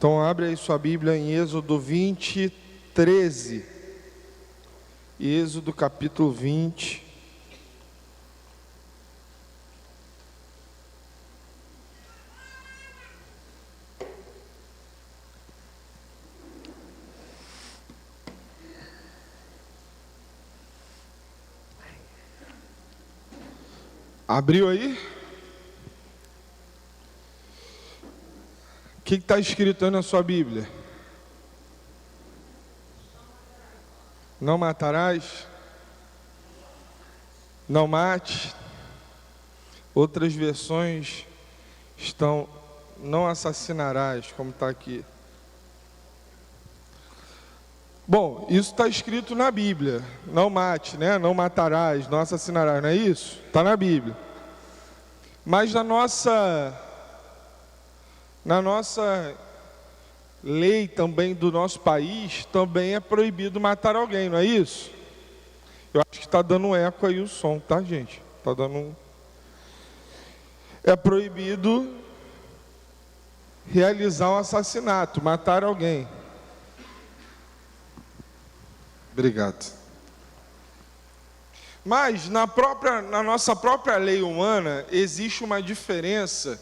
Então abre aí sua Bíblia em Êxodo 20, 13. Êxodo capítulo 20. Abriu aí? O que está escrito aí na sua Bíblia? Não matarás? Não mate? Outras versões estão, não assassinarás, como está aqui. Bom, isso está escrito na Bíblia. Não mate, né? Não matarás, não assassinarás, não é isso? Está na Bíblia. Mas na nossa lei também do nosso país, também é proibido matar alguém, não é isso? Eu acho que está dando um eco aí o som, tá, gente? Está dando um... É proibido realizar um assassinato, matar alguém. Obrigado. Mas na nossa própria lei humana existe uma diferença.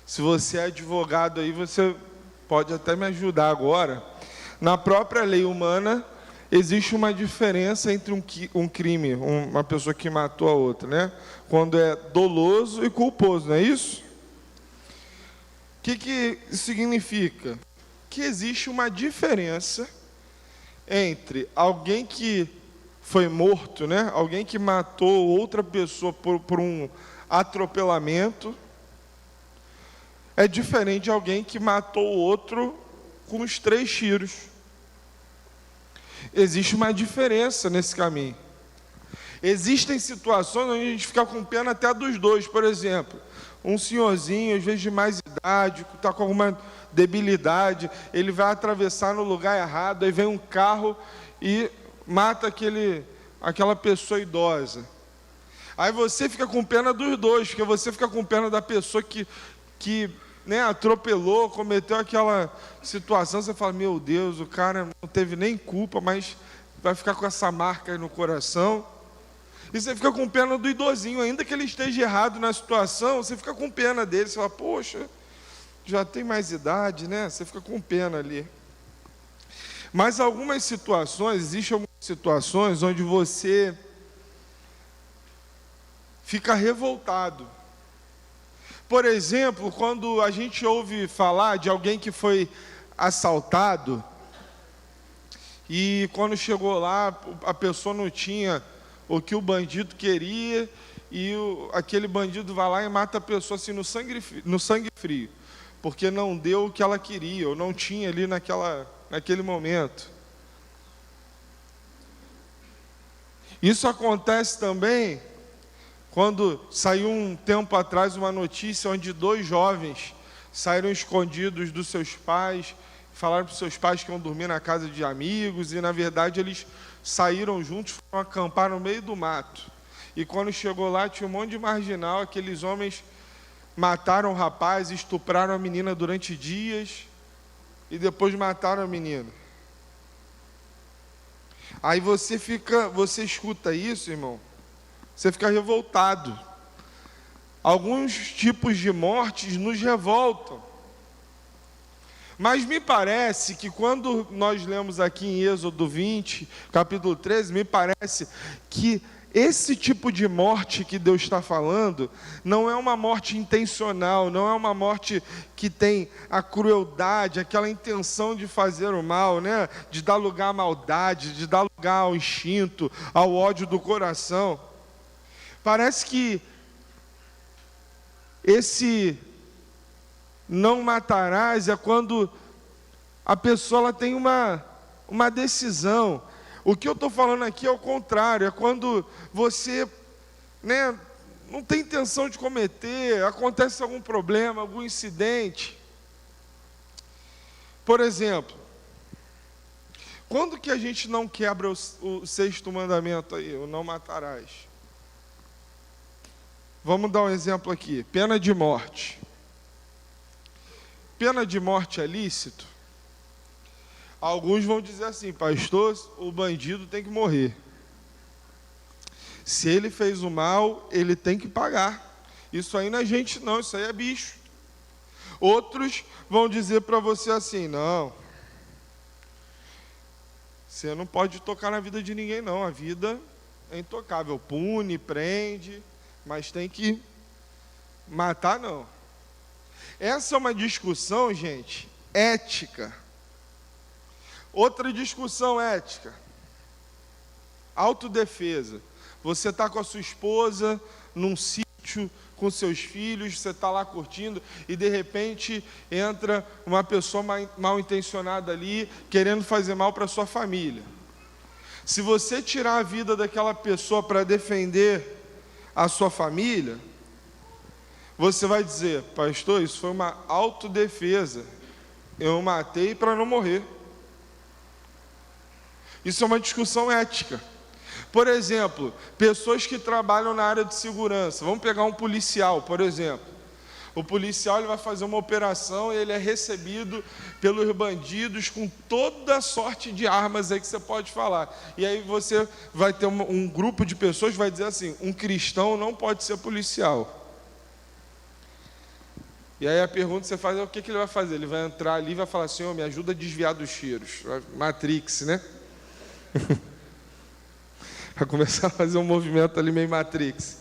Se você é advogado aí, você pode até me ajudar agora. Na própria lei humana existe uma diferença entre um crime, uma pessoa que matou a outra, né? Quando é doloso e culposo, não é isso? O que isso significa? Que existe uma diferença entre alguém que foi morto, né? Alguém que matou outra pessoa por um atropelamento, é diferente de alguém que matou o outro com os 3 tiros. Existe uma diferença nesse caminho. Existem situações onde a gente fica com pena até dos dois. Por exemplo, um senhorzinho, às vezes de mais idade, está com alguma debilidade, ele vai atravessar no lugar errado, aí vem um carro e mata aquela pessoa idosa. Aí você fica com pena dos dois, porque você fica com pena da pessoa que atropelou, cometeu aquela situação, você fala, meu Deus, o cara não teve nem culpa, mas vai ficar com essa marca aí no coração. E você fica com pena do idosinho, ainda que ele esteja errado na situação, você fica com pena dele, você fala, poxa, já tem mais idade, né? Você fica com pena ali. Mas existem algumas situações onde você fica revoltado. Por exemplo, quando a gente ouve falar de alguém que foi assaltado, e quando chegou lá, a pessoa não tinha o que o bandido queria, e aquele bandido vai lá e mata a pessoa assim no sangue frio, porque não deu o que ela queria, ou não tinha ali naquele momento. Isso acontece também quando saiu um tempo atrás uma notícia onde 2 jovens saíram escondidos dos seus pais, falaram para os seus pais que iam dormir na casa de amigos, e na verdade eles saíram juntos, foram acampar no meio do mato. E quando chegou lá, tinha um monte de marginal, aqueles homens mataram o rapaz, estupraram a menina durante dias, e depois mataram a menina. Aí você escuta isso, irmão, você fica revoltado. Alguns tipos de mortes nos revoltam. Mas me parece que quando nós lemos aqui em Êxodo 20, capítulo 13, me parece que esse tipo de morte que Deus está falando não é uma morte intencional, não é uma morte que tem a crueldade, aquela intenção de fazer o mal, né? De dar lugar à maldade, de dar lugar ao instinto, ao ódio do coração. Parece que esse não matarás é quando a pessoa ela tem uma decisão. O que eu estou falando aqui é o contrário, é quando você não tem intenção de cometer, acontece algum problema, algum incidente. Por exemplo, quando que a gente não quebra o 6º mandamento aí, o não matarás? Vamos dar um exemplo aqui, pena de morte. Pena de morte é lícito? Alguns vão dizer assim: pastor, o bandido tem que morrer. Se ele fez o mal, ele tem que pagar. Isso aí não é gente não, isso aí é bicho. Outros vão dizer para você assim: não, você não pode tocar na vida de ninguém não, a vida é intocável, pune, prende, mas tem que matar não. Essa é uma discussão, gente, ética. Outra discussão ética: autodefesa. Você está com a sua esposa num sítio com seus filhos, você está lá curtindo e de repente entra uma pessoa mal intencionada ali, querendo fazer mal para a sua família. Se você tirar a vida daquela pessoa para defender a sua família, você vai dizer: pastor, isso foi uma autodefesa, eu matei para não morrer. Isso é uma discussão ética. Por exemplo, pessoas que trabalham na área de segurança. Vamos pegar um policial, por exemplo. O policial ele vai fazer uma operação e ele é recebido pelos bandidos com toda sorte de armas aí que você pode falar. E aí você vai ter um grupo de pessoas que vai dizer assim: um cristão não pode ser policial. E aí a pergunta que você faz é: o que ele vai fazer? Ele vai entrar ali e vai falar: Senhor, me ajuda a desviar dos cheiros. Matrix, né? Vai começar a fazer um movimento ali meio Matrix.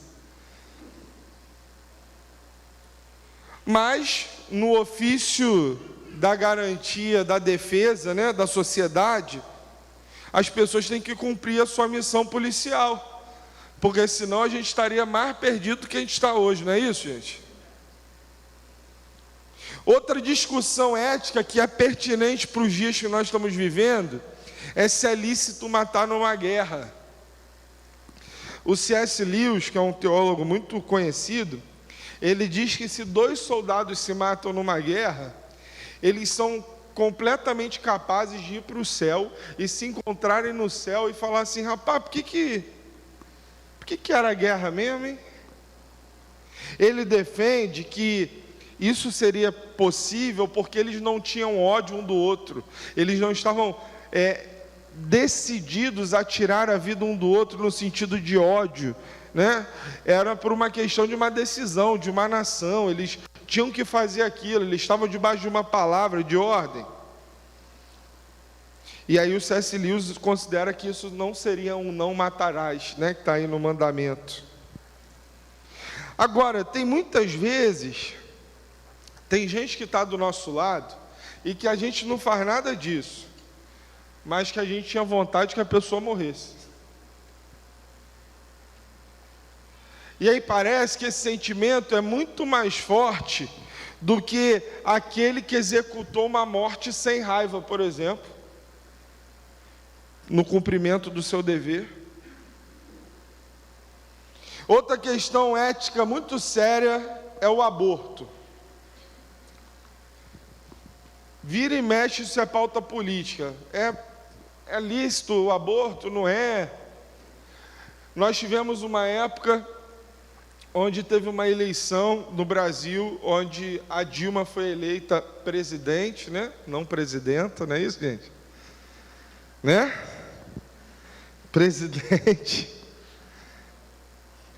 Mas no ofício da garantia, da defesa, né, da sociedade, as pessoas têm que cumprir a sua missão policial, porque senão a gente estaria mais perdido do que a gente está hoje, não é isso, gente? Outra discussão ética que é pertinente para os dias que nós estamos vivendo é se é lícito matar numa guerra. O C.S. Lewis, que é um teólogo muito conhecido, ele diz que se 2 soldados se matam numa guerra, eles são completamente capazes de ir para o céu e se encontrarem no céu e falar assim: rapaz, por que era a guerra mesmo, hein? Ele defende que isso seria possível porque eles não tinham ódio um do outro, eles não estavam decididos a tirar a vida um do outro no sentido de ódio, né? Era por uma questão de uma decisão, de uma nação, eles tinham que fazer aquilo, eles estavam debaixo de uma palavra de ordem. E aí o C.S. Lewis considera que isso não seria um não matarás, né, que está aí no mandamento. Agora, tem muitas vezes, tem gente que está do nosso lado e que a gente não faz nada disso, mas que a gente tinha vontade que a pessoa morresse. E aí parece que esse sentimento é muito mais forte do que aquele que executou uma morte sem raiva, por exemplo, no cumprimento do seu dever. Outra questão ética muito séria é o aborto. Vira e mexe, isso é pauta política. É lícito o aborto? Não é? Nós tivemos uma época onde teve uma eleição no Brasil, onde a Dilma foi eleita presidente, né? Não presidenta, não é isso, gente? Né? Presidente.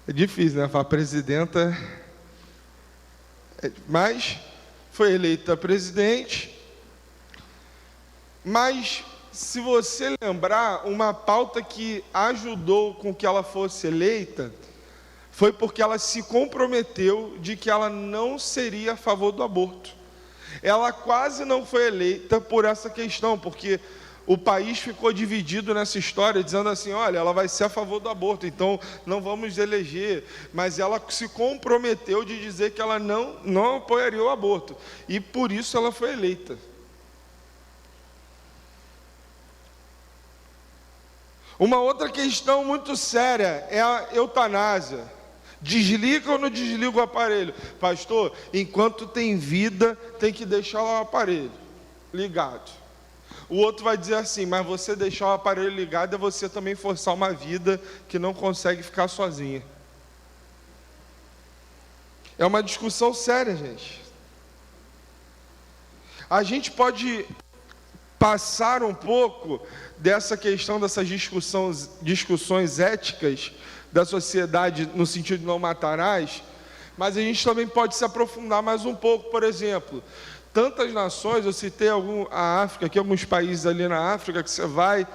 É difícil, né? Falar presidenta. Mas foi eleita presidente. Mas, se você lembrar, uma pauta que ajudou com que ela fosse eleita foi porque ela se comprometeu de que ela não seria a favor do aborto. Ela quase não foi eleita por essa questão, porque o país ficou dividido nessa história, dizendo assim: olha, ela vai ser a favor do aborto, então não vamos eleger. Mas ela se comprometeu de dizer que ela não apoiaria o aborto, e por isso ela foi eleita. Uma outra questão muito séria é a eutanásia. Desliga ou não desliga o aparelho? Pastor, enquanto tem vida, tem que deixar o aparelho ligado. O outro vai dizer assim: mas você deixar o aparelho ligado é você também forçar uma vida que não consegue ficar sozinha. É uma discussão séria, gente. A gente pode passar um pouco dessa questão, dessas discussões éticas da sociedade, no sentido de não matarás, mas a gente também pode se aprofundar mais um pouco. Por exemplo, tantas nações, eu citei a África, aqui alguns países ali na África, que você vai,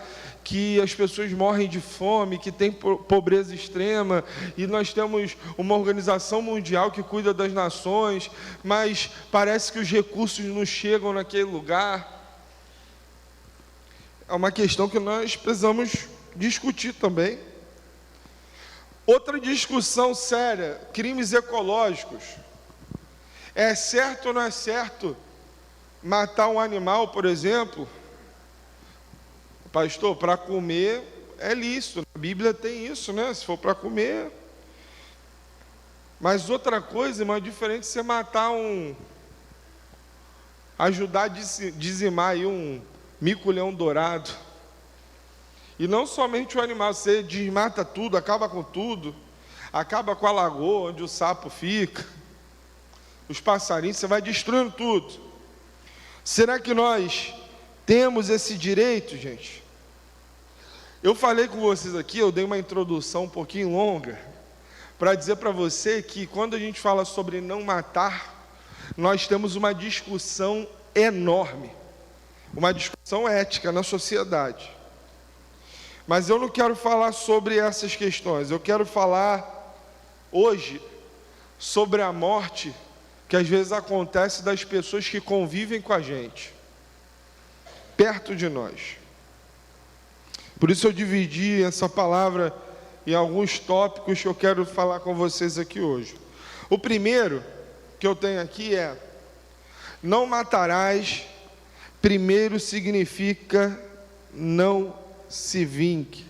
que as pessoas morrem de fome, que tem pobreza extrema, e nós temos uma organização mundial que cuida das nações, mas parece que os recursos não chegam naquele lugar. É uma questão que nós precisamos discutir também. Outra discussão séria, crimes ecológicos. É certo ou não é certo matar um animal, por exemplo? Pastor, para comer é lícito, a Bíblia tem isso, né? Se for para comer. Mas outra coisa, irmão, é diferente de você matar ajudar a dizimar aí um mico-leão dourado. E não somente o animal, você desmata tudo, acaba com tudo, acaba com a lagoa onde o sapo fica, os passarinhos, você vai destruindo tudo. Será que nós temos esse direito, gente? Eu falei com vocês aqui, eu dei uma introdução um pouquinho longa, para dizer para você que quando a gente fala sobre não matar, nós temos uma discussão enorme, uma discussão ética na sociedade. Mas eu não quero falar sobre essas questões, eu quero falar hoje sobre a morte que às vezes acontece das pessoas que convivem com a gente, perto de nós. Por isso eu dividi essa palavra em alguns tópicos que eu quero falar com vocês aqui hoje. O primeiro que eu tenho aqui é: não matarás. Primeiro significa não se vingue.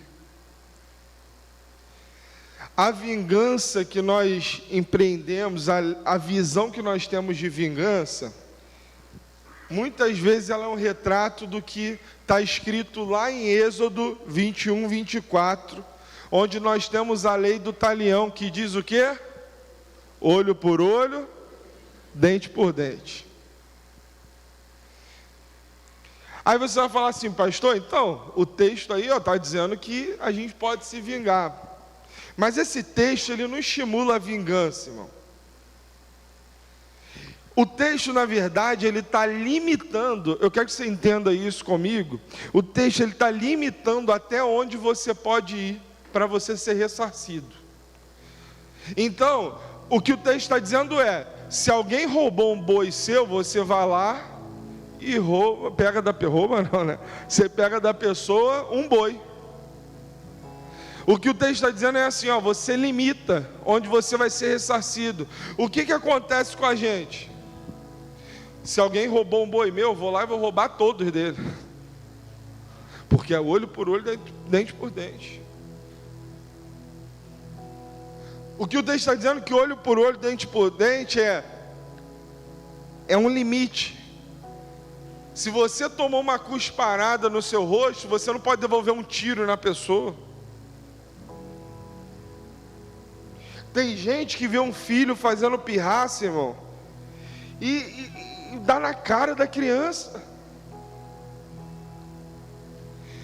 A vingança que nós empreendemos, a visão que nós temos de vingança, muitas vezes ela é um retrato do que está escrito lá em Êxodo 21, 24, onde nós temos a lei do talião, que diz o quê? Olho por olho, dente por dente. Aí você vai falar assim: pastor, então, o texto aí está dizendo que a gente pode se vingar. Mas esse texto, ele não estimula a vingança, irmão. O texto, na verdade, ele está limitando, eu quero que você entenda isso comigo, o texto ele está limitando até onde você pode ir para você ser ressarcido. Então, o que o texto está dizendo é: se alguém roubou um boi seu, você vai lá e você pega da pessoa um boi. O que o texto está dizendo é assim, você limita onde você vai ser ressarcido. O que acontece com a gente? Se alguém roubou um boi meu, eu vou lá e vou roubar todos dele, porque é olho por olho, dente por dente. O que o texto está dizendo que olho por olho, dente por dente é um limite. Se você tomou uma cusparada no seu rosto, você não pode devolver um tiro na pessoa. Tem gente que vê um filho fazendo pirraça, irmão, e dá na cara da criança.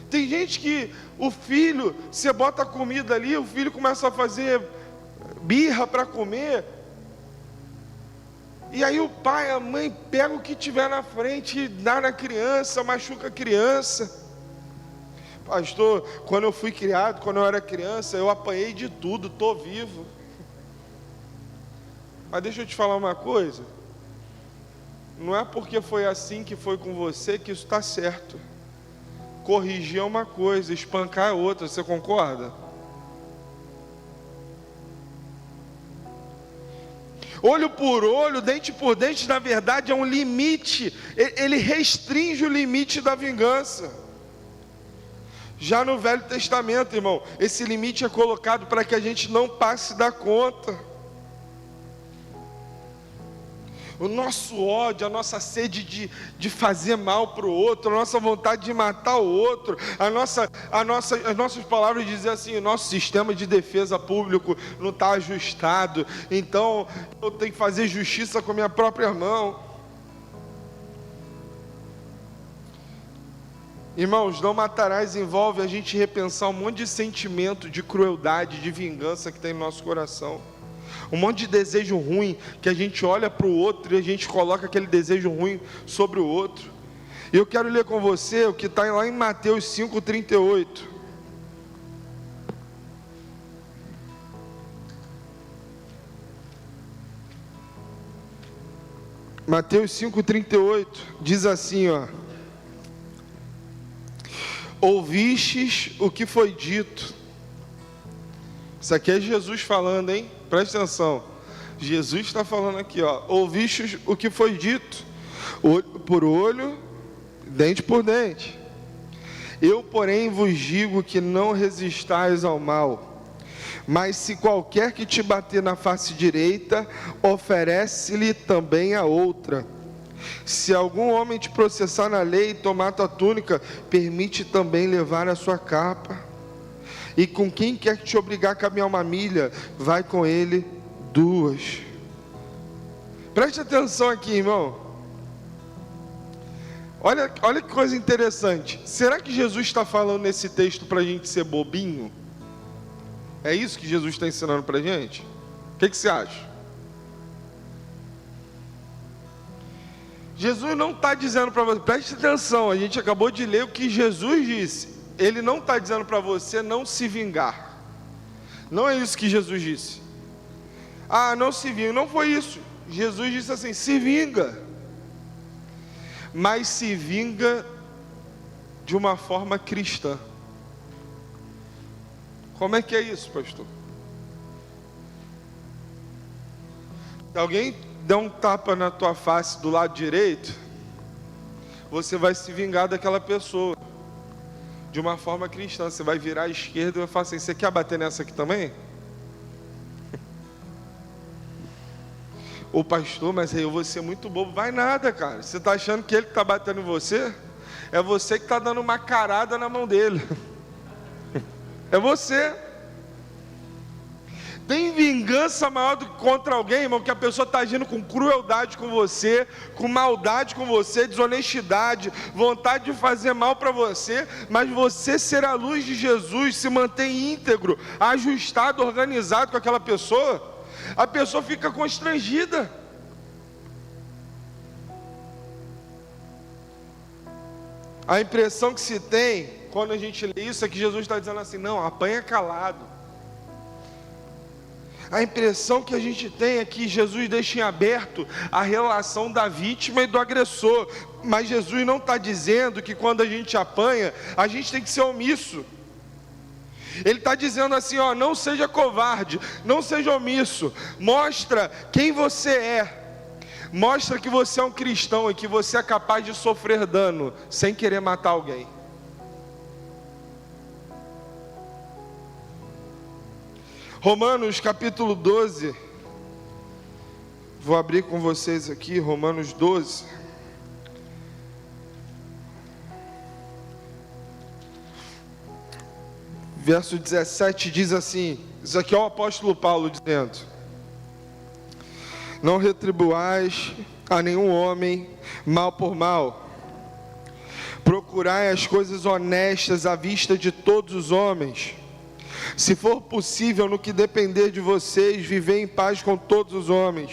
Tem gente que o filho, você bota a comida ali, o filho começa a fazer birra para comer, e aí o pai, a mãe pega o que tiver na frente e dá na criança, machuca a criança. Pastor, quando eu fui criado, quando eu era criança, eu apanhei de tudo, estou vivo. Mas deixa eu te falar uma coisa, não é porque foi assim que foi com você que isso está certo. Corrigir é uma coisa, espancar é outra, você concorda? Olho por olho, dente por dente, na verdade é um limite, ele restringe o limite da vingança. Já no Velho Testamento, irmão, esse limite é colocado para que a gente não passe da conta. O nosso ódio, a nossa sede de fazer mal para o outro, a nossa vontade de matar o outro, as nossas palavras dizem assim: o nosso sistema de defesa público não está ajustado, então eu tenho que fazer justiça com a minha própria mão. Irmãos, não matarás envolve a gente repensar um monte de sentimento de crueldade, de vingança que tem no nosso coração. Um monte de desejo ruim, que a gente olha para o outro e a gente coloca aquele desejo ruim sobre o outro. E eu quero ler com você o que está lá em Mateus 5,38. Mateus 5,38 diz assim, ó: ouvistes o que foi dito. Isso aqui é Jesus falando, hein? Presta atenção. Jesus está falando aqui, ó: ouvistes o que foi dito, olho por olho, dente por dente. Eu, porém, vos digo que não resistais ao mal. Mas se qualquer que te bater na face direita, oferece-lhe também a outra. Se algum homem te processar na lei e tomar tua túnica, permite também levar a sua capa. E com quem quer que te obrigar a caminhar uma milha, vai com ele 2. Preste atenção aqui, irmão. Olha que coisa interessante. Será que Jesus está falando nesse texto para a gente ser bobinho? É isso que Jesus está ensinando para a gente? O que você acha? Jesus não está dizendo para você, preste atenção, a gente acabou de ler o que Jesus disse. Ele não está dizendo para você não se vingar. Não é isso que Jesus disse. Ah, não se vinga, não foi isso. Jesus disse assim, se vinga. Mas se vinga de uma forma cristã. Como é que é isso, pastor? Se alguém der um tapa na tua face do lado direito, você vai se vingar daquela pessoa de uma forma cristã. Você vai virar à esquerda e vai falar assim, você quer bater nessa aqui também? Ô pastor, mas aí eu vou ser muito bobo. Vai nada, cara. Você está achando que ele que está batendo em você? É você que está dando uma carada na mão dele. É você. Tem vingança maior do que contra alguém, irmão, que a pessoa está agindo com crueldade com você, com maldade com você, desonestidade, vontade de fazer mal para você, mas você ser a luz de Jesus, se mantém íntegro, ajustado, organizado com aquela pessoa, a pessoa fica constrangida. A impressão que se tem, quando a gente lê isso, é que Jesus está dizendo assim, não, apanha calado. A impressão que a gente tem é que Jesus deixa em aberto a relação da vítima e do agressor. Mas Jesus não está dizendo que quando a gente apanha, a gente tem que ser omisso. Ele está dizendo assim, ó, não seja covarde, não seja omisso. Mostra quem você é. Mostra que você é um cristão e que você é capaz de sofrer dano sem querer matar alguém. Romanos capítulo 12, vou abrir com vocês aqui, Romanos 12, verso 17 diz assim, isso aqui é o apóstolo Paulo dizendo, não retribuais a nenhum homem mal por mal, procurai as coisas honestas à vista de todos os homens. Se for possível, no que depender de vocês, viver em paz com todos os homens.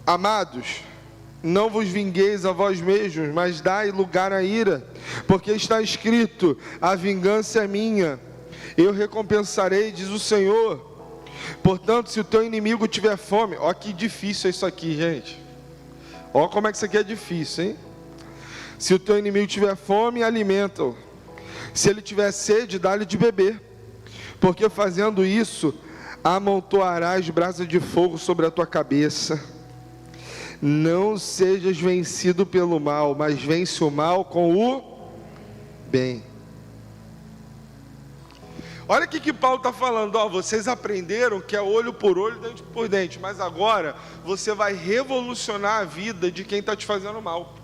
Amados, não vos vingueis a vós mesmos, mas dai lugar à ira, porque está escrito, a vingança é minha, eu recompensarei, diz o Senhor. Portanto, se o teu inimigo tiver fome, ó que difícil é isso aqui, gente. Ó como é que isso aqui é difícil, hein? Se o teu inimigo tiver fome, alimenta-o. Se ele tiver sede, dá-lhe de beber, porque fazendo isso, amontoarás brasas de fogo sobre a tua cabeça. Não sejas vencido pelo mal, mas vence o mal com o bem. Olha o que Paulo está falando, ó, vocês aprenderam que é olho por olho, dente por dente, mas agora você vai revolucionar a vida de quem está te fazendo mal.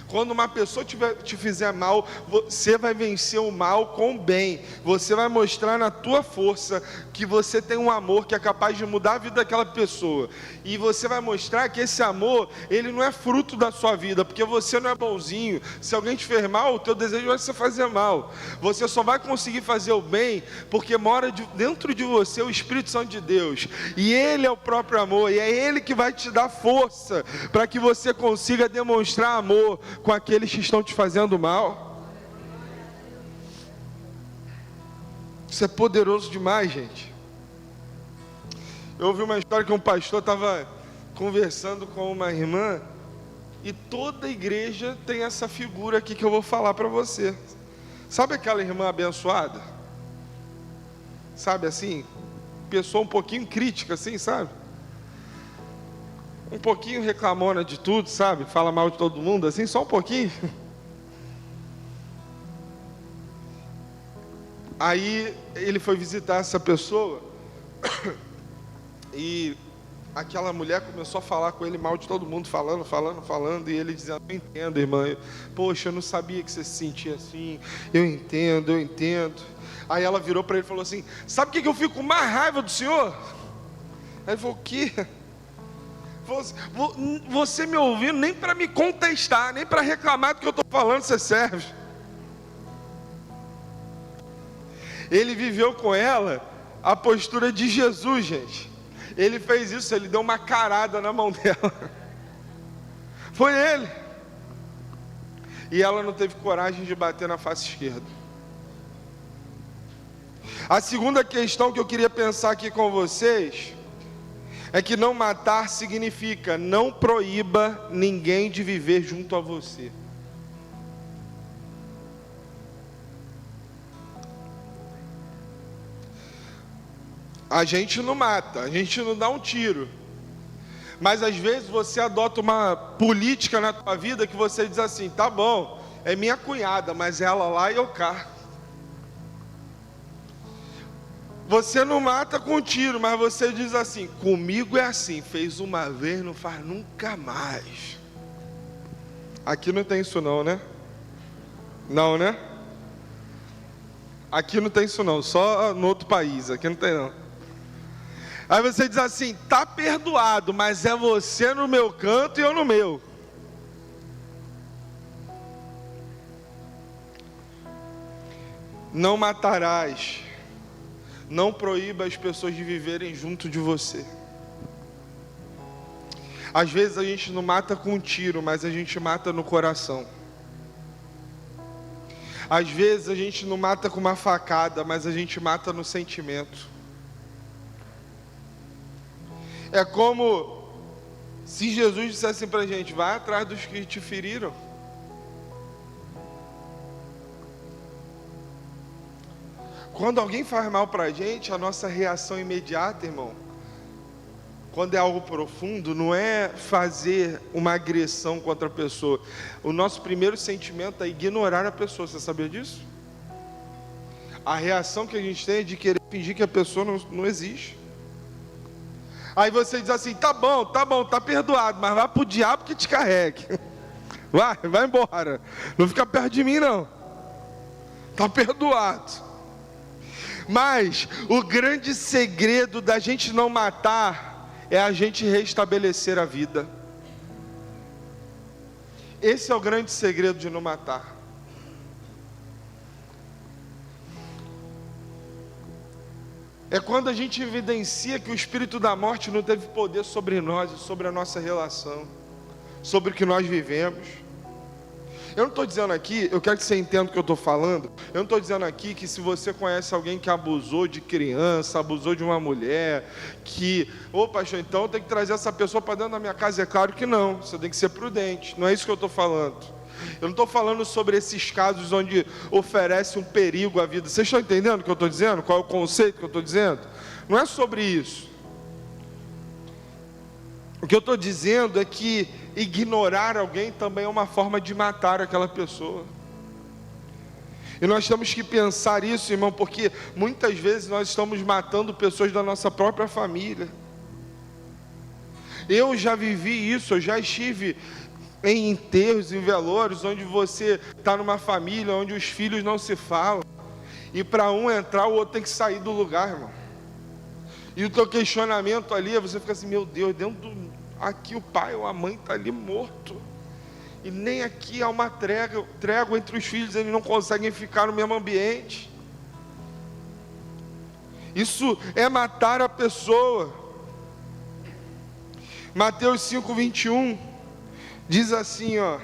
Quando uma pessoa te fizer mal, você vai vencer o mal com o bem. Você vai mostrar na tua força que você tem um amor que é capaz de mudar a vida daquela pessoa. E você vai mostrar que esse amor, ele não é fruto da sua vida, porque você não é bonzinho. Se alguém te fez mal, o teu desejo vai ser fazer mal. Você só vai conseguir fazer o bem porque mora dentro de você o Espírito Santo de Deus. E Ele é o próprio amor, e é Ele que vai te dar força para que você consiga demonstrar amor com aqueles que estão te fazendo mal. Isso é poderoso demais, gente. Eu ouvi uma história que um pastor estava conversando com uma irmã, e toda igreja tem essa figura aqui que eu vou falar para você. Sabe aquela irmã abençoada? Sabe assim? Pessoa um pouquinho crítica assim, sabe? Um pouquinho reclamona de tudo, sabe? Fala mal de todo mundo, assim, só um pouquinho. Aí ele foi visitar essa pessoa e aquela mulher começou a falar com ele mal de todo mundo, falando, e ele dizendo: eu entendo, irmã, poxa, eu não sabia que você se sentia assim, eu entendo. Aí ela virou para ele e falou assim: sabe o que eu fico com mais raiva do senhor? Aí ele falou: o quê? Você me ouvindo, nem para me contestar, nem para reclamar do que eu estou falando, você serve. Ele viveu com ela a postura de Jesus, gente. Ele fez isso, ele deu uma carada na mão dela. Foi ele. E ela não teve coragem de bater na face esquerda. A segunda questão que eu queria pensar aqui com vocês é que não matar significa não proíba ninguém de viver junto a você. A gente não mata, a gente não dá um tiro. Mas às vezes você adota uma política na tua vida que você diz assim: tá bom, é minha cunhada, mas ela lá e eu cá. Você não mata com tiro, mas você diz assim: comigo é assim, fez uma vez, não faz nunca mais. Aqui não tem isso não, né? Não, né? Aqui não tem isso não, só no outro país, aqui não tem não. Aí você diz assim: tá perdoado, mas é você no meu canto e eu no meu. Não matarás. Não proíba as pessoas de viverem junto de você. Às vezes a gente não mata com um tiro, mas a gente mata no coração. Às vezes a gente não mata com uma facada, mas a gente mata no sentimento. É como se Jesus dissesse pra gente: vai atrás dos que te feriram. Quando alguém faz mal pra gente, a nossa reação imediata, irmão, quando é algo profundo, não é fazer uma agressão contra a pessoa. O nosso primeiro sentimento é ignorar a pessoa. Você sabia disso? A reação que a gente tem é de querer fingir que a pessoa não existe. Aí você diz assim: tá bom, tá perdoado, mas vai pro diabo que te carregue. Vai embora. Não fica perto de mim não. Tá perdoado. Mas o grande segredo da gente não matar é a gente restabelecer a vida. Esse é o grande segredo de não matar. É quando a gente evidencia que o espírito da morte não teve poder sobre nós e sobre a nossa relação, sobre o que nós vivemos. Eu não estou dizendo aqui, eu quero que você entenda o que eu estou falando. Eu não estou dizendo aqui que se você conhece alguém que abusou de criança, abusou de uma mulher, que, pastor, então eu tenho que trazer essa pessoa para dentro da minha casa. É claro que não, você tem que ser prudente. Não é isso que eu estou falando. Eu não estou falando sobre esses casos onde oferece um perigo à vida. Vocês estão entendendo o que eu estou dizendo? Qual é o conceito que eu estou dizendo? Não é sobre isso. O que eu estou dizendo é que ignorar alguém também é uma forma de matar aquela pessoa. E nós temos que pensar isso, irmão, porque muitas vezes nós estamos matando pessoas da nossa própria família. Eu já vivi isso, eu já estive em enterros, em velórios, onde você está numa família, onde os filhos não se falam, e para um entrar, o outro tem que sair do lugar, irmão. E o teu questionamento ali, você fica assim, meu Deus, aqui o pai ou a mãe está ali morto, e nem aqui há uma trégua entre os filhos, eles não conseguem ficar no mesmo ambiente. Isso é matar a pessoa. Mateus 5:21 diz assim, ó.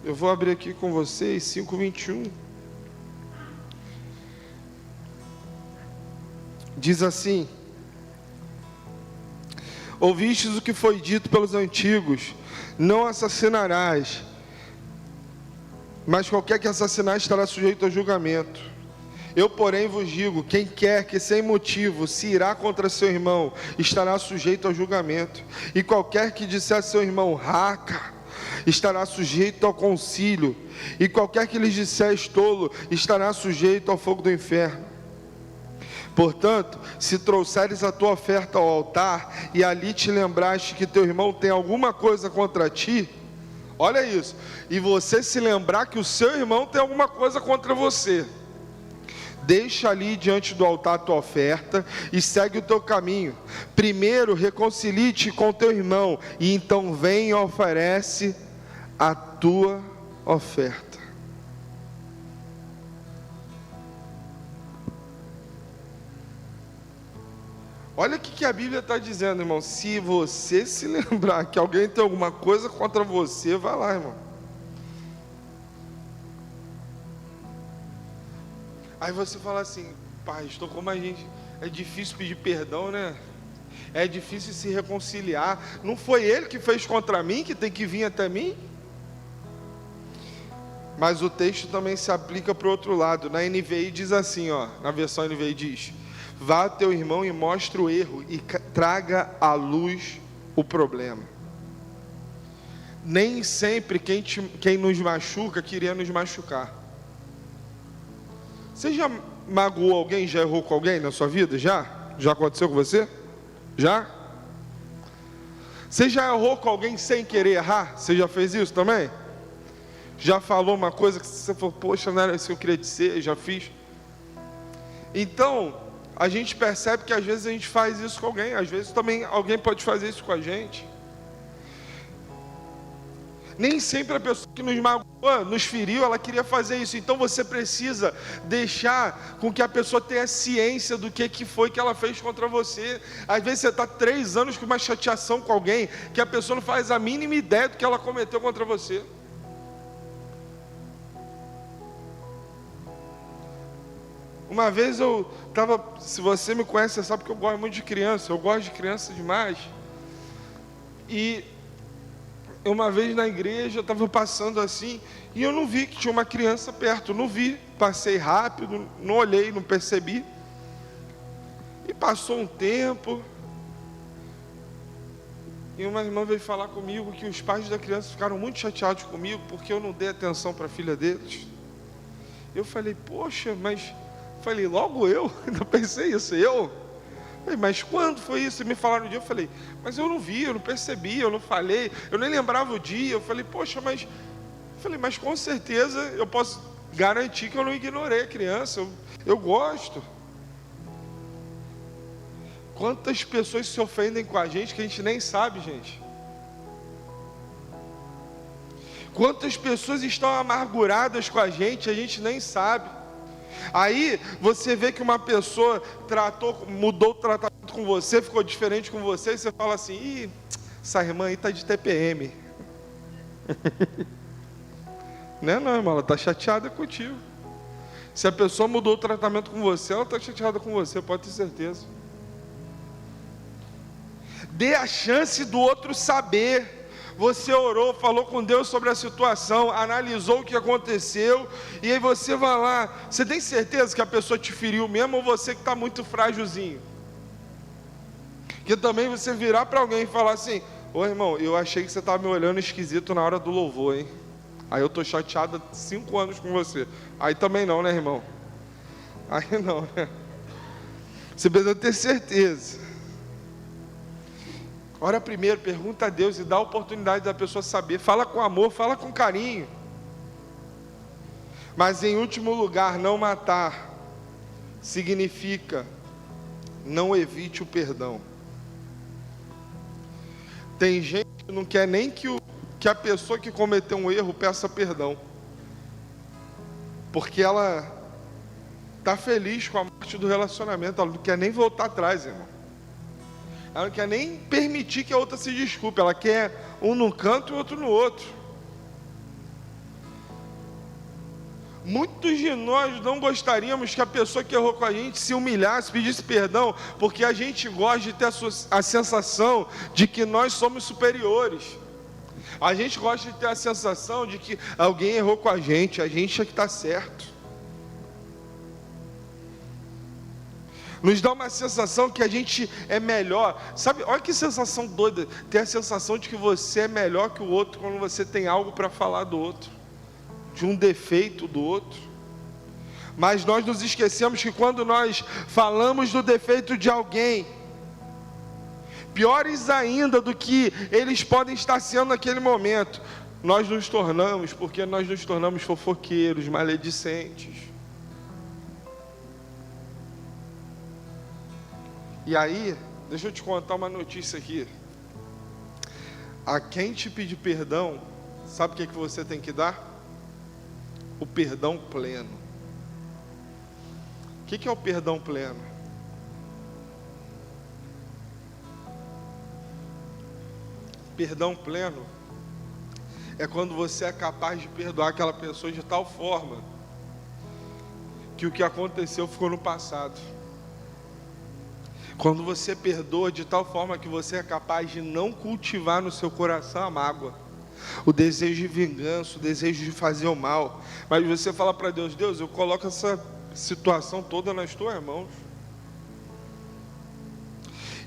Eu vou abrir aqui com vocês, 5:21. Diz assim: ouvistes o que foi dito pelos antigos, não assassinarás, mas qualquer que assassinar estará sujeito a julgamento. Eu, porém, vos digo, quem quer que sem motivo se irá contra seu irmão, estará sujeito ao julgamento. E qualquer que disser a seu irmão, raca, estará sujeito ao concílio. E qualquer que lhes disser tolo, estará sujeito ao fogo do inferno. Portanto, se trouxeres a tua oferta ao altar, e ali te lembraste que teu irmão tem alguma coisa contra ti, olha isso, e você se lembrar que o seu irmão tem alguma coisa contra você, deixa ali diante do altar a tua oferta, e segue o teu caminho. Primeiro reconcilie-te com teu irmão, e então vem e oferece a tua oferta. Olha o que a Bíblia está dizendo, irmão. Se você se lembrar que alguém tem alguma coisa contra você, vai lá, irmão. Aí você fala assim, pastor, como a gente... é difícil pedir perdão, né? É difícil se reconciliar. Não foi ele que fez contra mim, que tem que vir até mim? Mas o texto também se aplica para o outro lado. Na NVI diz assim, ó, na versão NVI diz: vá a teu irmão e mostre o erro e traga à luz o problema. Nem sempre quem nos machuca queria nos machucar. Você já magoou alguém, já errou com alguém na sua vida? Já? Já aconteceu com você? Já? Você já errou com alguém sem querer errar? Você já fez isso também? Já falou uma coisa que você falou, poxa, não era isso que eu queria dizer, já fiz. Então, a gente percebe que às vezes a gente faz isso com alguém, às vezes também alguém pode fazer isso com a gente. Nem sempre a pessoa que nos magoou, nos feriu, ela queria fazer isso. Então você precisa deixar com que a pessoa tenha ciência do que foi que ela fez contra você. Às vezes você está 3 anos com uma chateação com alguém, que a pessoa não faz a mínima ideia do que ela cometeu contra você. Uma vez eu estava, se você me conhece, você sabe que eu gosto muito de criança, eu gosto de criança demais. E uma vez na igreja, eu estava passando assim, e eu não vi que tinha uma criança perto, não vi, passei rápido, não olhei, não percebi. E passou um tempo, e uma irmã veio falar comigo que os pais da criança ficaram muito chateados comigo, porque eu não dei atenção para a filha deles. Eu falei, poxa, mas... falei, logo eu? Ainda pensei isso, eu? Falei, mas quando foi isso? E me falaram no dia, eu falei, mas eu não vi, eu não percebi, eu não falei, eu nem lembrava o dia. Eu falei, poxa, mas... falei, mas com certeza eu posso garantir que eu não ignorei a criança, eu gosto. Quantas pessoas se ofendem com a gente que a gente nem sabe, gente? Quantas pessoas estão amarguradas com a gente nem sabe? Aí você vê que uma pessoa mudou o tratamento com você, ficou diferente com você, e você fala assim, ih, essa irmã aí está de TPM. Não, irmão, ela está chateada contigo. Se a pessoa mudou o tratamento com você, ela está chateada com você, pode ter certeza. Dê a chance do outro saber. Você orou, falou com Deus sobre a situação, analisou o que aconteceu, e aí você vai lá. Você tem certeza que a pessoa te feriu mesmo, ou você que está muito frágilzinho? Que também você virar para alguém e falar assim, ô irmão, eu achei que você estava me olhando esquisito na hora do louvor, hein? Aí eu estou chateado há 5 anos com você. Aí também não, né, irmão? Aí não, né? Você precisa ter certeza. Ora primeiro, pergunta a Deus e dá a oportunidade da pessoa saber. Fala com amor, fala com carinho. Mas em último lugar, não matar significa não evite o perdão. Tem gente que não quer nem que a pessoa que cometeu um erro peça perdão, porque ela está feliz com a morte do relacionamento, ela não quer nem voltar atrás, irmão. Ela não quer nem permitir que a outra se desculpe, ela quer um num canto e o outro no outro. Muitos de nós não gostaríamos que a pessoa que errou com a gente se humilhasse, pedisse perdão, porque a gente gosta de ter a sensação de que nós somos superiores. A gente gosta de ter a sensação de que alguém errou com a gente é que está certo. Nos dá uma sensação que a gente é melhor. Sabe, olha que sensação doida, ter a sensação de que você é melhor que o outro quando você tem algo para falar do outro, de um defeito do outro. Mas nós nos esquecemos que quando nós falamos do defeito de alguém, piores ainda do que eles podem estar sendo naquele momento, nós nos tornamos fofoqueiros, maledicentes. E aí, deixa eu te contar uma notícia aqui. A quem te pedir perdão, sabe o que você tem que dar? O perdão pleno. O que é o perdão pleno? Perdão pleno é quando você é capaz de perdoar aquela pessoa de tal forma que o que aconteceu ficou no passado. Quando você perdoa de tal forma que você é capaz de não cultivar no seu coração a mágoa, o desejo de vingança, o desejo de fazer o mal, mas você fala para Deus: Deus, eu coloco essa situação toda nas tuas mãos.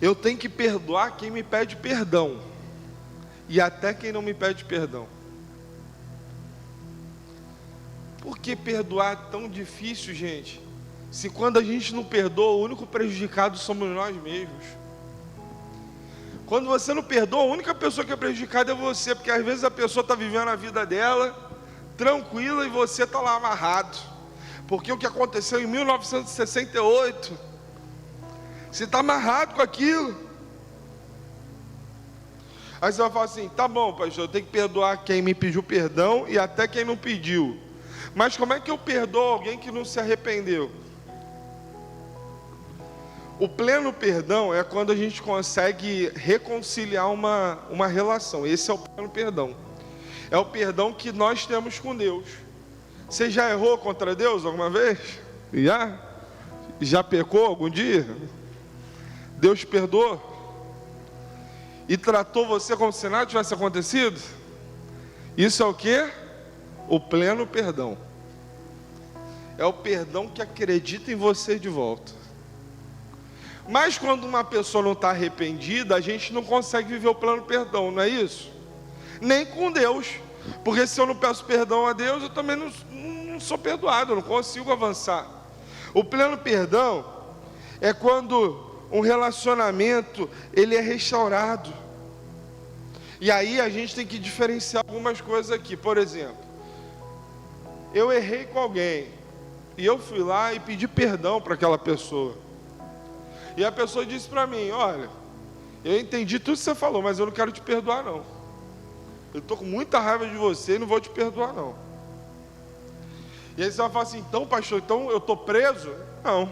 Eu tenho que perdoar quem me pede perdão, e até quem não me pede perdão. Por que perdoar é tão difícil, gente? Se quando a gente não perdoa, o único prejudicado somos nós mesmos. Quando você não perdoa, a única pessoa que é prejudicada é você, porque às vezes a pessoa está vivendo a vida dela tranquila e você está lá amarrado, porque o que aconteceu em 1968, você está amarrado com aquilo. Aí você vai falar assim: tá bom, pastor, eu tenho que perdoar quem me pediu perdão e até quem não pediu, mas como é que eu perdoo alguém que não se arrependeu? O pleno perdão é quando a gente consegue reconciliar uma relação. Esse é o pleno perdão. É o perdão que nós temos com Deus. Você já errou contra Deus alguma vez? Já pecou algum dia? Deus perdoou? E tratou você como se nada tivesse acontecido? Isso é o quê? O pleno perdão. É o perdão que acredita em você de volta. Mas quando uma pessoa não está arrependida, a gente não consegue viver o pleno perdão, não é isso? Nem com Deus, porque se eu não peço perdão a Deus, eu também não sou perdoado, eu não consigo avançar. O pleno perdão é quando um relacionamento ele é restaurado. E aí a gente tem que diferenciar algumas coisas aqui. Por exemplo, eu errei com alguém e eu fui lá e pedi perdão para aquela pessoa. E a pessoa disse para mim: olha, eu entendi tudo que você falou, mas eu não quero te perdoar não. Eu estou com muita raiva de você e não vou te perdoar não. E aí você vai falar assim: então pastor, então eu estou preso? Não.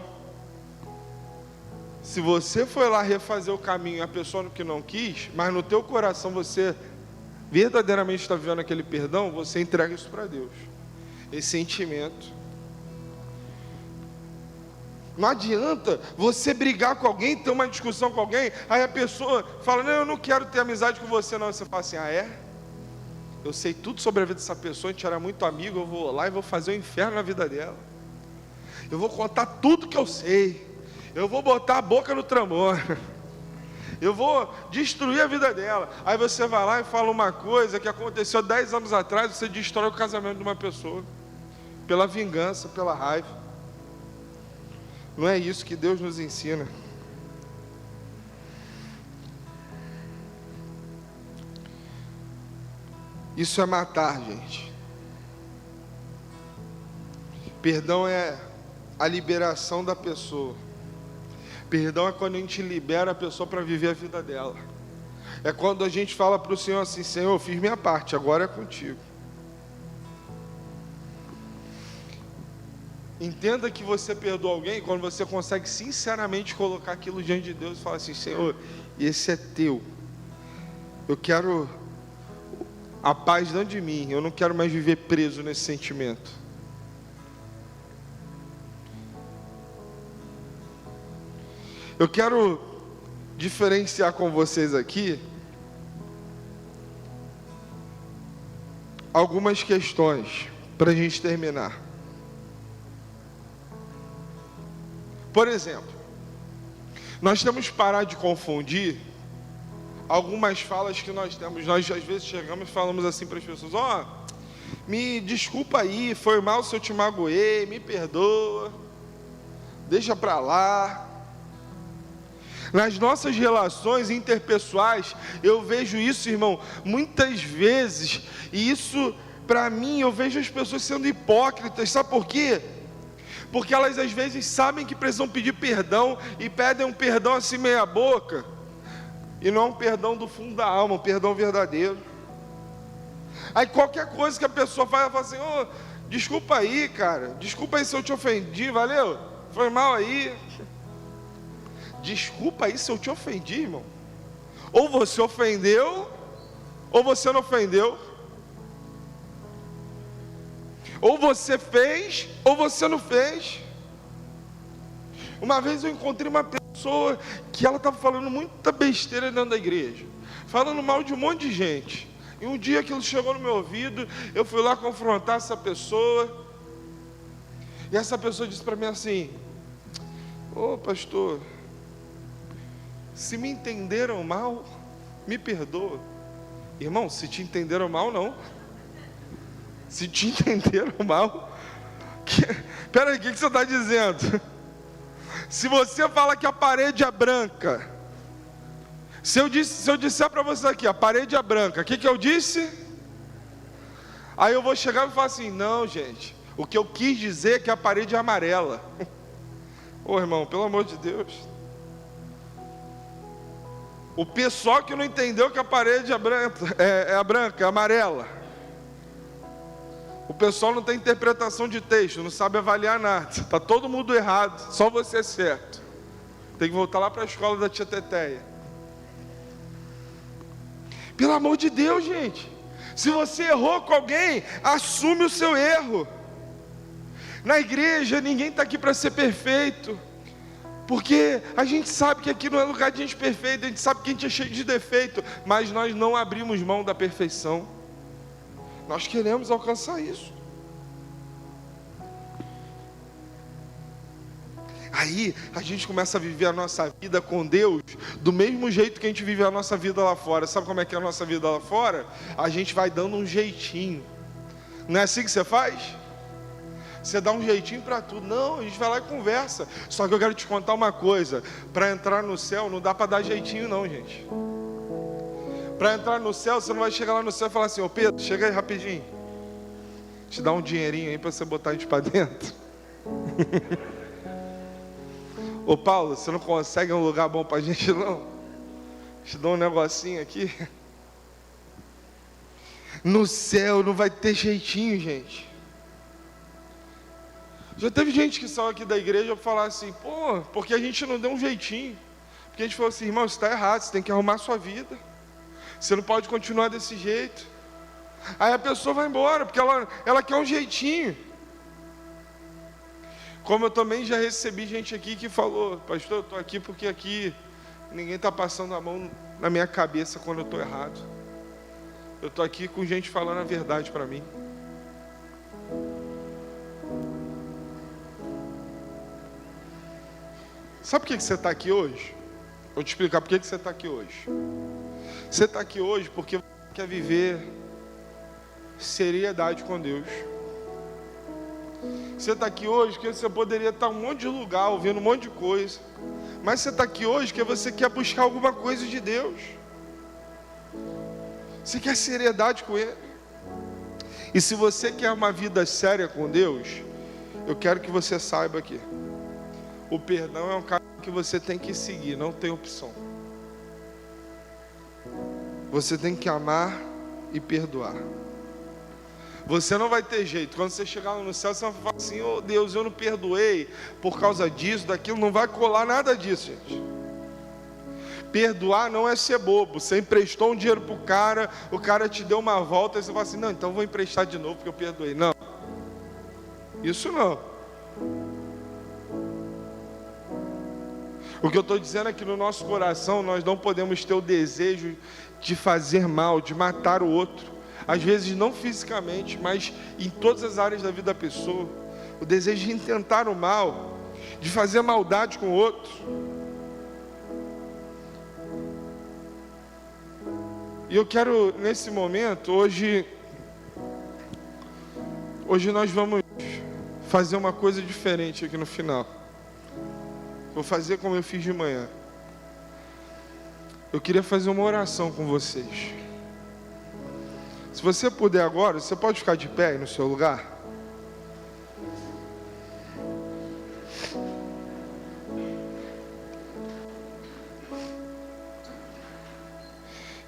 Se você foi lá refazer o caminho e a pessoa que não quis, mas no teu coração você verdadeiramente está vivendo aquele perdão, você entrega isso para Deus, esse sentimento. Não adianta você brigar com alguém, ter uma discussão com alguém, aí a pessoa fala: não, eu não quero ter amizade com você não. Você fala assim: ah é? Eu sei tudo sobre a vida dessa pessoa, a gente era muito amigo, eu vou lá e vou fazer o inferno na vida dela. Eu vou contar tudo que eu sei, eu vou botar a boca no tramor, eu vou destruir a vida dela. Aí você vai lá e fala uma coisa que aconteceu 10 anos atrás, você destrói o casamento de uma pessoa, pela vingança, pela raiva. Não é isso que Deus nos ensina. Isso é matar, gente. Perdão é a liberação da pessoa. Perdão é quando a gente libera a pessoa para viver a vida dela. É quando a gente fala para o Senhor assim: Senhor, eu fiz minha parte, agora é contigo. Entenda que você perdoa alguém quando você consegue sinceramente colocar aquilo diante de Deus e falar assim: Senhor, esse é teu. Eu quero a paz dentro de mim. Eu não quero mais viver preso nesse sentimento. Eu quero diferenciar com vocês aqui algumas questões para a gente terminar. Por exemplo, nós temos que parar de confundir algumas falas que nós temos. Nós às vezes chegamos e falamos assim para as pessoas: ó, me desculpa aí, foi mal se eu te magoei, me perdoa, deixa para lá. Nas nossas relações interpessoais, eu vejo isso, irmão, muitas vezes, e isso, para mim, eu vejo as pessoas sendo hipócritas. Sabe por quê? Porque elas às vezes sabem que precisam pedir perdão e pedem um perdão assim meia boca, e não é um perdão do fundo da alma, um perdão verdadeiro. Aí qualquer coisa que a pessoa faz, ela fala assim: ô, desculpa aí, cara, desculpa aí se eu te ofendi, valeu? Foi mal aí. Desculpa aí se eu te ofendi, irmão. Ou você ofendeu, ou você não ofendeu. Ou você fez, ou você não fez. Uma vez eu encontrei uma pessoa que ela estava falando muita besteira dentro da igreja, falando mal de um monte de gente. E um dia aquilo chegou no meu ouvido, eu fui lá confrontar essa pessoa. E essa pessoa disse para mim assim: ô pastor, se me entenderam mal, me perdoa. Irmão, se te entenderam mal, não. Se te entenderam mal, peraí, o que você está dizendo? Se você fala que a parede é branca, se eu disser para você aqui, a parede é branca, o que eu disse? Aí eu vou chegar e falar assim: não, gente, o que eu quis dizer é que a parede é amarela. Ô irmão, pelo amor de Deus. O pessoal que não entendeu que a parede é branca, é amarela. O pessoal não tem interpretação de texto, não sabe avaliar nada. Está todo mundo errado, só você é certo. Tem que voltar lá para a escola da tia Teteia. Pelo amor de Deus, gente. Se você errou com alguém, assume o seu erro. Na igreja, ninguém está aqui para ser perfeito. Porque a gente sabe que aqui não é lugar de gente perfeita, a gente sabe que a gente é cheio de defeito, mas nós não abrimos mão da perfeição. Nós queremos alcançar isso. Aí a gente começa a viver a nossa vida com Deus do mesmo jeito que a gente vive a nossa vida lá fora. Sabe como é que é a nossa vida lá fora? A gente vai dando um jeitinho. Não é assim que você faz? Você dá um jeitinho para tudo. Não, a gente vai lá e conversa. Só que eu quero te contar uma coisa: para entrar no céu não dá para dar jeitinho não, gente. Para entrar no céu, você não vai chegar lá no céu e falar assim: ô Pedro, chega aí rapidinho, te dá um dinheirinho aí para você botar a gente para dentro. Ô Paulo, você não consegue um lugar bom para a gente não? Te dou um negocinho aqui. No céu não vai ter jeitinho, gente. Já teve gente que saiu aqui da igreja para falar assim: pô, porque a gente não deu um jeitinho. Porque a gente falou assim: irmão, isso está errado, você tem que arrumar a sua vida. Você não pode continuar desse jeito. Aí a pessoa vai embora, porque ela quer um jeitinho. Como eu também já recebi gente aqui que falou: pastor, eu estou aqui porque aqui ninguém está passando a mão na minha cabeça quando eu estou errado. Eu estou aqui com gente falando a verdade para mim. Sabe por que você está aqui hoje? Vou te explicar por que você está aqui hoje. Você está aqui hoje porque você quer viver seriedade com Deus. Você está aqui hoje porque você poderia estar em um monte de lugar, ouvindo um monte de coisa. Mas você está aqui hoje porque você quer buscar alguma coisa de Deus. Você quer seriedade com Ele. E se você quer uma vida séria com Deus, eu quero que você saiba que o perdão é um caminho que você tem que seguir, não tem opção. Você tem que amar e perdoar. Você não vai ter jeito. Quando você chegar no céu, você vai falar assim: oh Deus, eu não perdoei por causa disso, daquilo. Não vai colar nada disso, gente. Perdoar não é ser bobo. Você emprestou um dinheiro para o cara te deu uma volta, e você fala assim: não, então vou emprestar de novo porque eu perdoei. Não, isso não. O que eu estou dizendo é que no nosso coração nós não podemos ter o desejo de fazer mal, de matar o outro. Às vezes não fisicamente, mas em todas as áreas da vida da pessoa. O desejo de intentar o mal, de fazer maldade com o outro. E eu quero, nesse momento, hoje nós vamos fazer uma coisa diferente aqui no final. Vou fazer como eu fiz de manhã. Eu queria fazer uma oração com vocês. Se você puder agora, você pode ficar de pé aí no seu lugar?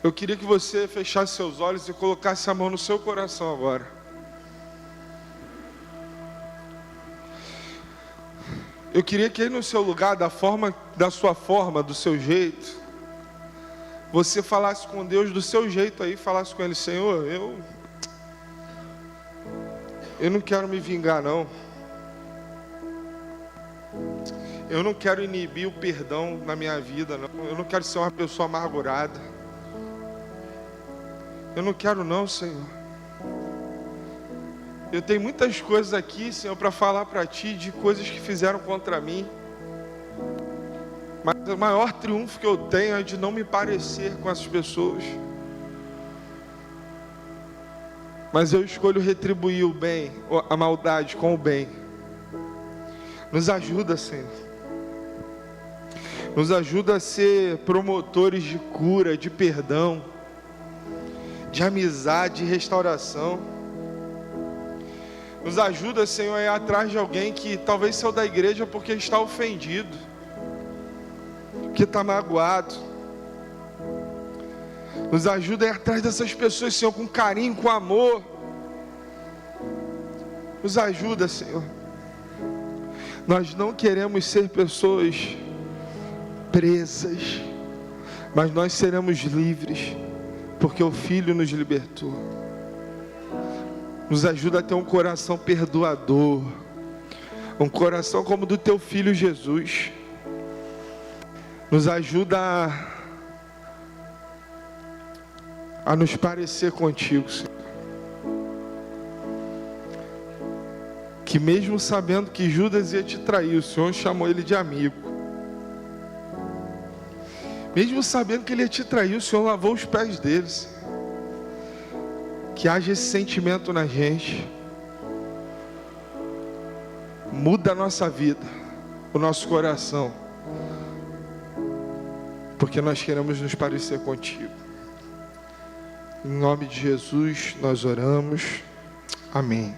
Eu queria que você fechasse seus olhos e colocasse a mão no seu coração agora. Eu queria que aí no seu lugar, da sua forma, do seu jeito, você falasse com Deus do seu jeito aí, falasse com Ele: Senhor, eu não quero me vingar não. Eu não quero inibir o perdão na minha vida não. Eu não quero ser uma pessoa amargurada. Eu não quero não, Senhor. Eu tenho muitas coisas aqui, Senhor, para falar para Ti, de coisas que fizeram contra mim. Mas o maior triunfo que eu tenho é de não me parecer com essas pessoas. Mas eu escolho retribuir o bem, a maldade com o bem. Nos ajuda, Senhor. Nos ajuda a ser promotores de cura, de perdão, de amizade, de restauração. Nos ajuda, Senhor, a ir atrás de alguém que talvez saiu da igreja porque está ofendido, que está magoado. Nos ajuda a ir atrás dessas pessoas, Senhor, com carinho, com amor. Nos ajuda, Senhor. Nós não queremos ser pessoas presas, mas nós seremos livres, porque o Filho nos libertou. Nos ajuda a ter um coração perdoador, um coração como o do Teu Filho Jesus. Nos ajuda a nos parecer contigo, Senhor. Que mesmo sabendo que Judas ia te trair, o Senhor chamou ele de amigo. Mesmo sabendo que ele ia te trair, o Senhor lavou os pés dele, Senhor. Que haja esse sentimento na gente. Muda a nossa vida, o nosso coração, porque nós queremos nos parecer contigo. Em nome de Jesus nós oramos. Amém.